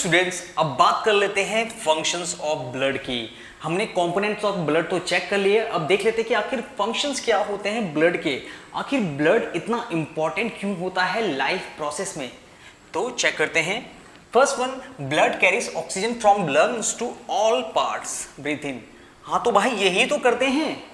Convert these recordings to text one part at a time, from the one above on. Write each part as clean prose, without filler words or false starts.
Students, अब बात कर लेते हैं फंक्शंस ऑफ ब्लड की। हमने कंपोनेंट्स ऑफ ब्लड तो चेक कर लिए, अब देख लेते हैं कि आखिर फंक्शंस क्या होते हैं ब्लड के। आखिर ब्लड इतना इंपॉर्टेंट क्यों होता है लाइफ प्रोसेस में, तो चेक करते हैं। First one, blood carries oxygen from lungs to all parts, breathe in. हाँ तो भाई यही तो करते हैं,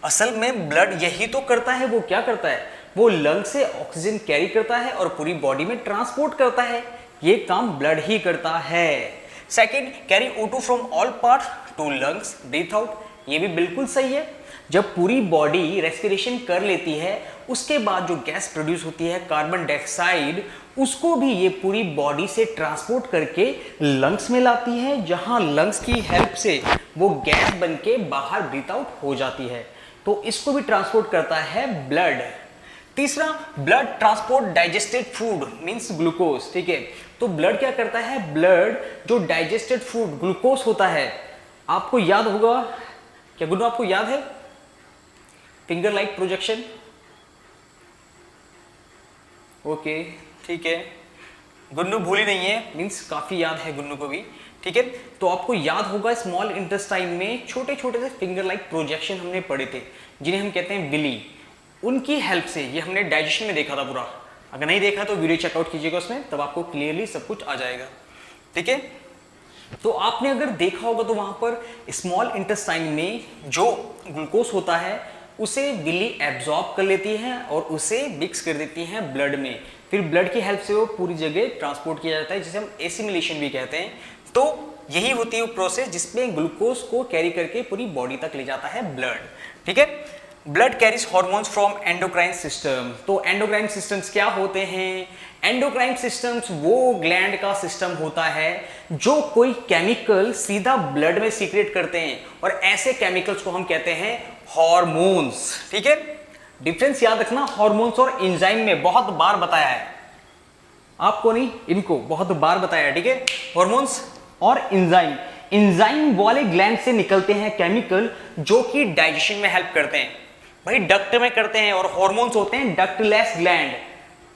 असल में ब्लड यही तो करता है। वो क्या करता है, वो लंग से ऑक्सीजन कैरी करता है और पूरी बॉडी में ट्रांसपोर्ट करता है। ये काम ब्लड ही करता है। Second, carry O2 from all part to lungs, breathe out. ये भी बिल्कुल सही है। जब पूरी बॉडी रेस्पिरेशन कर लेती है, उसके बाद जो गैस प्रोड्यूस होती है कार्बन डाइऑक्साइड, उसको भी ये पूरी बॉडी से ट्रांसपोर्ट करके लंग्स में लाती है, जहां लंग्स की हेल्प से वो गैस बन के बाहर ब्रीथ आउट हो जाती है। तो इसको भी ट्रांसपोर्ट करता है ब्लड। तीसरा, blood transport digested food means glucose, ठीक है। तो ब्लड क्या करता है, ब्लड जो डाइजेस्टेड फूड ग्लूकोज होता है, आपको याद होगा क्या गुड्डू, आपको याद है फिंगर लाइक प्रोजेक्शन? ओके ठीक है, गुन्नू भूली नहीं है, मींस काफी याद है गुन्नू को भी, ठीक है। तो आपको याद होगा स्मॉल इंटेस्टाइन में छोटे छोटे से फिंगर लाइक प्रोजेक्शन हमने पढ़े थे, जिन्हें हम कहते हैं विली। उनकी हेल्प से ये हमने डाइजेशन में देखा था पूरा। अगर नहीं देखा तो वीडियो चेकआउट कीजिएगा उसमें, तब आपको क्लियरली सब कुछ आ जाएगा, ठीक है। तो आपने अगर देखा होगा तो वहां पर स्मॉल इंटेस्टाइन में जो ग्लूकोज होता है उसे विली एब्जॉर्ब कर लेती है और उसे मिक्स कर देती है ब्लड में। फिर ब्लड की हेल्प से वो पूरी जगह ट्रांसपोर्ट किया जाता है, जिसे हम एसिमिलेशन भी कहते हैं। तो यही होती है वो प्रोसेस जिसमें ग्लूकोज को कैरी करके पूरी बॉडी तक ले जाता है ब्लड, ठीक है। Blood carries hormones from endocrine system. तो एंडोक्राइन सिस्टम्स क्या होते हैं? एंडोक्राइन सिस्टम्स वो ग्लैंड का सिस्टम होता है जो कोई केमिकल सीधा ब्लड में सीक्रेट करते हैं, और ऐसे केमिकल्स को हम कहते हैं हॉर्मोन्स, ठीक है। डिफरेंस याद रखना, हॉर्मोन्स और एंजाइम में बहुत बार बताया है, आपको नहीं इनको बहुत बार बताया है, ठीक है। हॉर्मोन्स और एंजाइम, एंजाइम वाले ग्लैंड से निकलते हैं केमिकल जो कि डाइजेशन में हेल्प करते हैं, भाई डक्ट में करते हैं, और हॉर्मोन्स होते हैं डक्टलेस ग्लैंड,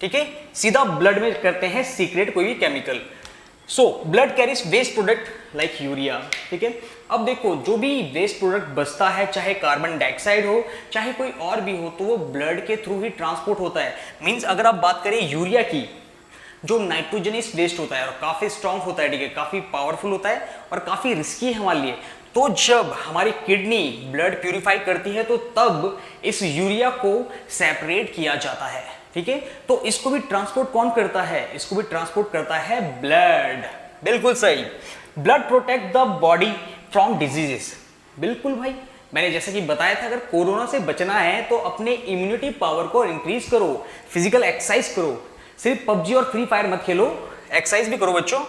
ठीक है, सीधा ब्लड में करते हैं सीक्रेट कोई भी chemical. So blood carries waste product like urea, ठीक है। अब देखो जो भी वेस्ट प्रोडक्ट बचता है, चाहे कार्बन डाइऑक्साइड हो चाहे कोई और भी हो, तो वो ब्लड के थ्रू ही ट्रांसपोर्ट होता है। मींस अगर आप बात करें यूरिया की, जो नाइट्रोजनस वेस्ट होता है और काफी स्ट्रॉन्ग होता है, ठीक है, काफी पावरफुल होता है और काफी रिस्की है हमारे लिए। तो जब हमारी किडनी ब्लड प्यूरिफाई करती है तो तब इस यूरिया को सेपरेट किया जाता है, ठीक है। तो इसको भी ट्रांसपोर्ट कौन करता है? इसको भी ट्रांसपोर्ट करता है ब्लड, बिल्कुल सही। Blood protect the body from diseases, बिल्कुल भाई, मैंने जैसा कि बताया था, अगर कोरोना से बचना है तो अपने इम्यूनिटी पावर को इंक्रीज करो, फिजिकल एक्सरसाइज करो, सिर्फ पबजी और फ्री फायर मत खेलो, एक्सरसाइज भी करो बच्चों,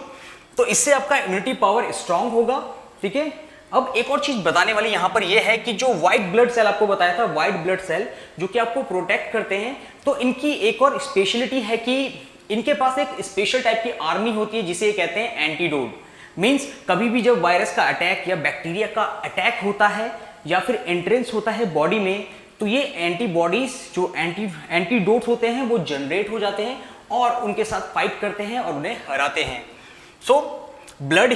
तो इससे आपका इम्यूनिटी पावर स्ट्रांग होगा, ठीक है। अब एक और चीज बताने वाली यहां पर यह है कि जो व्हाइट ब्लड सेल आपको बताया था, व्हाइट ब्लड सेल जो कि आपको प्रोटेक्ट करते हैं, तो इनकी एक और स्पेशलिटी है कि इनके पास एक स्पेशल टाइप की आर्मी होती है जिसे कहते हैं एंटीडोट। मींस कभी भी जब वायरस का अटैक या बैक्टीरिया का अटैक होता है या फिर एंट्रेंस होता है बॉडी में, तो ये एंटीबॉडीज जो एंटीडोट होते हैं वो जनरेट हो जाते हैं और उनके साथ फाइट करते हैं और उन्हें हराते हैं। सो ब्लड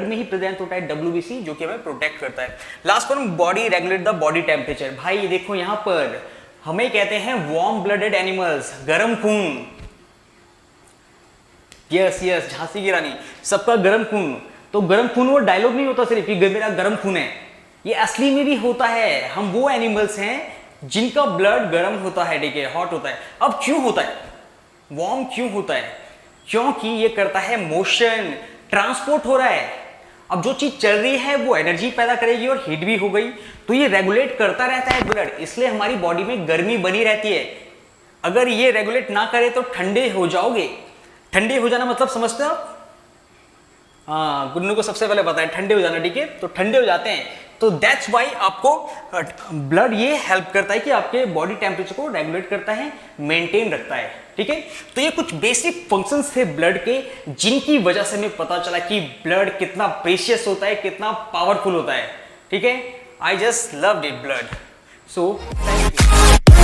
में ही प्रेजेंट होता है WBC, जो कि हमें प्रोटेक्ट करता है। Last one, body regulate the body temperature. भाई देखो यहां पर हमें कहते हैं वार्म ब्लडेड एनिमल्स, गर्म खून। यस झांसी की रानी, सबका गर्म खून। तो गर्म खून वो डायलॉग नहीं होता सिर्फ कि मेरा गर्म खून है, ये असली में भी होता है। हम वो एनिमल्स हैं जिनका ब्लड गर्म होता है, ठीक है, हॉट होता है। अब क्यों होता है वार्म, क्यों होता है? क्योंकि ये करता है मोशन, ट्रांसपोर्ट हो रहा है। अब जो चीज चल रही है वो एनर्जी पैदा करेगी और हीट भी हो गई, तो ये रेगुलेट करता रहता है ब्लड, इसलिए हमारी बॉडी में गर्मी बनी रहती है। अगर ये रेगुलेट ना करे तो ठंडे हो जाओगे। ठंडे हो जाना मतलब समझते हो आप? हाँ, गुन्नू को सबसे पहले पता है ठंडे हो जाना, ठीक है, तो ठंडे हो जाते हैं। तो दैट्स वाई आपको ब्लड ये हेल्प करता है कि आपके बॉडी टेम्परेचर को रेगुलेट करता है, मेंटेन रखता है, ठीक है। तो ये कुछ बेसिक फंक्शंस थे ब्लड के, जिनकी वजह से हमें पता चला कि ब्लड कितना प्रेशियस होता है, कितना पावरफुल होता है, ठीक है। I just loved it blood. So thank you.